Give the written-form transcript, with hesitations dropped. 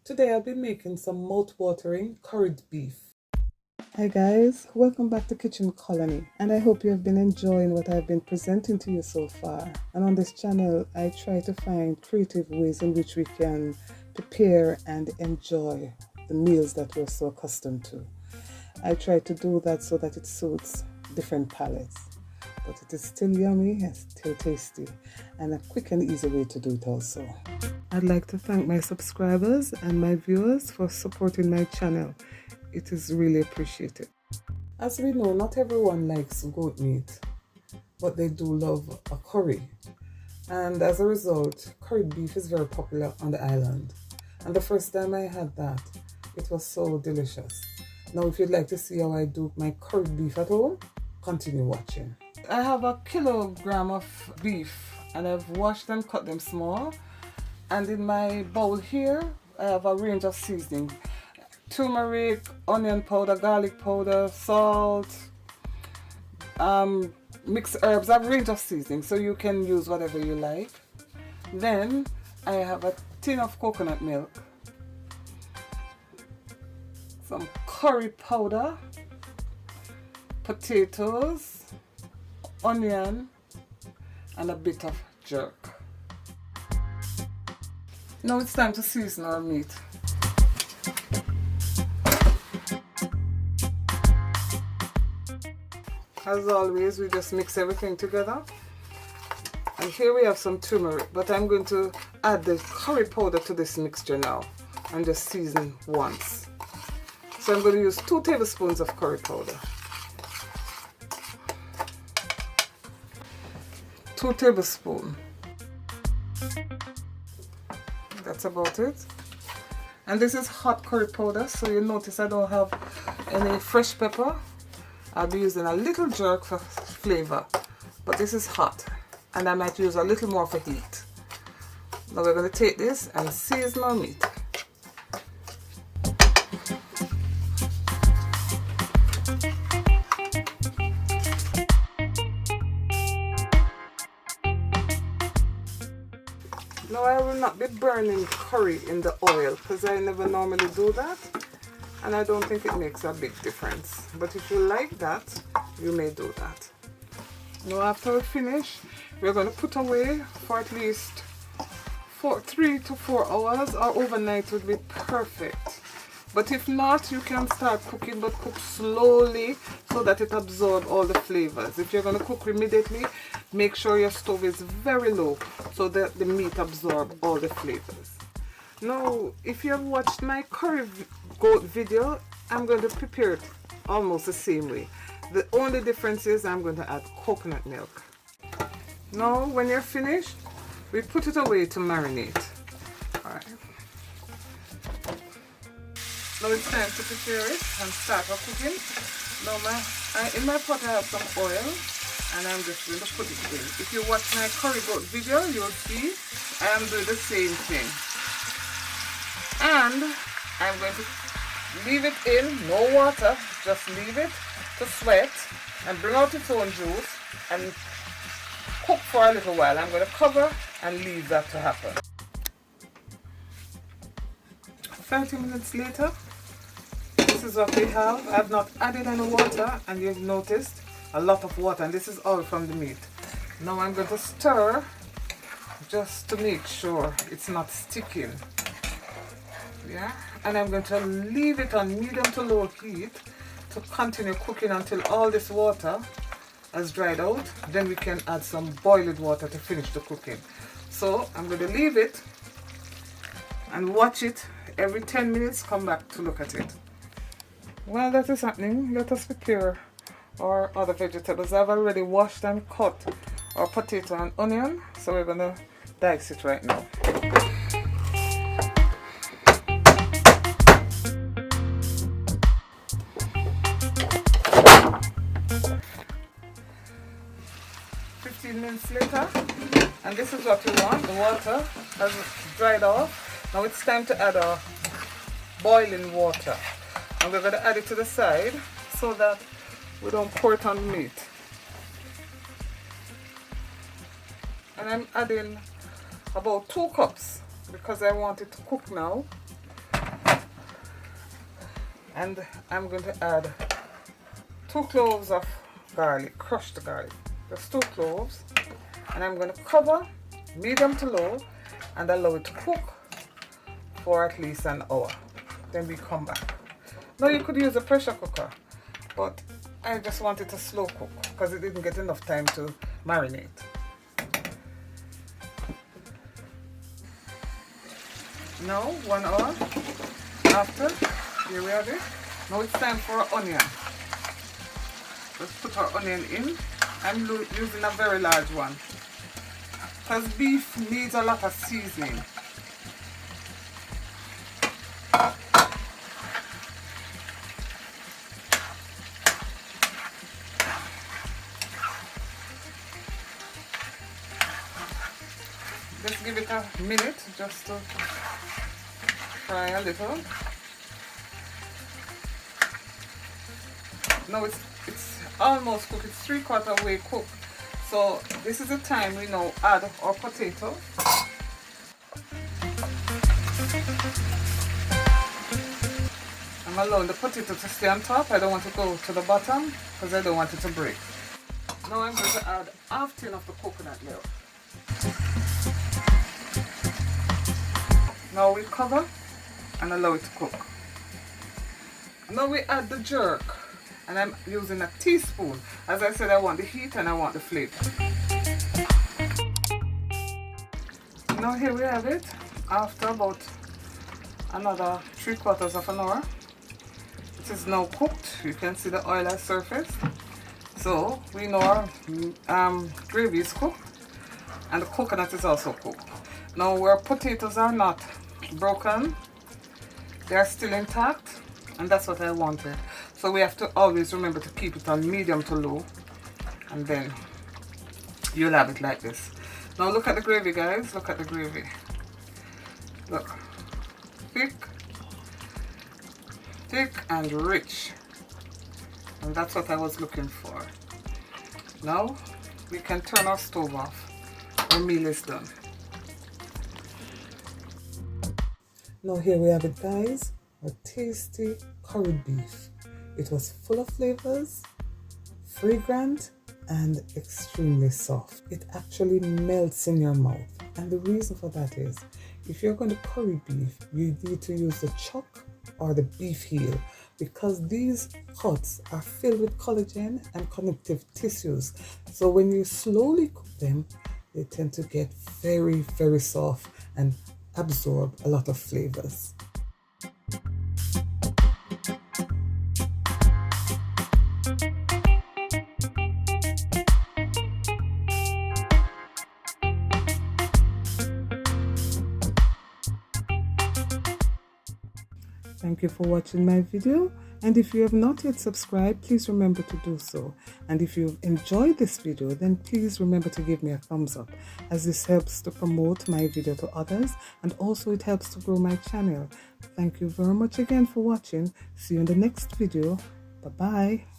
Today I'll be making some mouth-watering curried beef. Hi guys, welcome back to Kitchen Colony, and I hope you have been enjoying what I've been presenting to you so far. And on this channel I try to find creative ways in which we can prepare and enjoy the meals that we're so accustomed to. I try to do that so that it suits different palates, but it is still yummy and still tasty, and a quick and easy way to do it also. I'd like to thank my subscribers and my viewers for supporting my channel. It is really appreciated. As we know, not everyone likes goat meat, but they do love a curry. And as a result, curried beef is very popular on the island. And the first time I had that, it was so delicious. Now if you'd like to see how I do my curried beef at home, continue watching. I have a kilogram of beef and I've washed and cut them small. And in my bowl here, I have a range of seasoning. Turmeric, onion powder, garlic powder, salt, mixed herbs. I have a range of seasoning, so you can use whatever you like. Then I have a tin of coconut milk, some curry powder, potatoes, onion, and a bit of jerk. Now it's time to season our meat. As always, we just mix everything together. And here we have some turmeric, but I'm going to add the curry powder to this mixture now and just season once. So I'm going to use 2 tablespoons of curry powder. 2 tablespoons. That's about it. And this is hot curry powder, so you notice I don't have any fresh pepper. I'll be using a little jerk for flavor, but this is hot and I might use a little more for heat. Now we're going to take this and season our meat. Now I will not be burning curry in the oil because I never normally do that. And I don't think it makes a big difference. But if you like that, you may do that. Now after we finish, we're going to put away for at least 3 to 4 hours, or overnight would be perfect. But if not, you can start cooking, but cook slowly so that it absorbs all the flavors. If you're going to cook immediately, make sure your stove is very low so that the meat absorbs all the flavors. Now, if you have watched my curry goat video, I'm going to prepare it almost the same way. The only difference is I'm going to add coconut milk. Now, when you're finished, we put it away to marinate. Alright. Now it's time to prepare it and start our cooking. Now in my pot I have some oil and I'm just going to put it in. If you watch my curry goat video, you'll see I am doing the same thing. And I'm going to leave it in, no water, just leave it to sweat and bring out its own juice and cook for a little while. I'm going to cover and leave that to happen. 30 minutes later, this is what we have. I have not added any water and you've noticed a lot of water, and this is all from the meat. Now I'm going to stir just to make sure it's not sticking. Yeah, and I'm going to leave it on medium to low heat to continue cooking until all this water has dried out. Then we can add some boiling water to finish the cooking. So I'm going to leave it and watch it every 10 minutes, come back to look at it. While that is happening, let us prepare our other vegetables. I've already washed and cut our potato and onion, so we're going to dice it right now. Minutes later, and this is what we want. The water has dried off. Now it's time to add our boiling water, and we're going to add it to the side so that we don't pour it on meat. And I'm adding about 2 cups because I want it to cook now. And I'm going to add 2 cloves of garlic, crushed garlic, just 2 cloves, and I'm going to cover medium to low and allow it to cook for at least an hour. Then we come back. Now you could use a pressure cooker, but I just wanted to slow cook because it didn't get enough time to marinate. Now 1 hour after, here we have it. Now it's time for our onion. Let's put our onion in. I'm using a very large one because beef needs a lot of seasoning. Just give it a minute just to fry a little. Now it's almost cooked. It's 3/4 way cooked. So this is the time we now add our potato. I'm allowing the potato to stay on top. I don't want to go to the bottom because I don't want it to break. Now I'm going to add half tin of the coconut milk. Now we cover and allow it to cook. Now we add the jerk, and I'm using a teaspoon. As I said, I want the heat and I want the flavor. Now here we have it. After about another 3/4 of an hour, it is now cooked. You can see the oil has surfaced. So we know our gravy is cooked and the coconut is also cooked. Now our potatoes are not broken, they are still intact, and that's what I wanted. So we have to always remember to keep it on medium to low, and then you'll have it like this. Now look at the gravy, guys. Look at the gravy. Look, thick and rich, and that's what I was looking for. Now we can turn our stove off. Our meal is done. Now here we have it, guys, a tasty curried beef. It was full of flavors, fragrant, and extremely soft. It actually melts in your mouth. And the reason for that is, if you're going to curry beef, you need to use the chuck or the beef heel, because these cuts are filled with collagen and connective tissues. So when you slowly cook them, they tend to get very, very soft and absorb a lot of flavors. Thank you for watching my video, and if you have not yet subscribed, please remember to do so. And if you've enjoyed this video, then please remember to give me a thumbs up, as this helps to promote my video to others, and also it helps to grow my channel. Thank you very much again for watching. See you in the next video. Bye bye.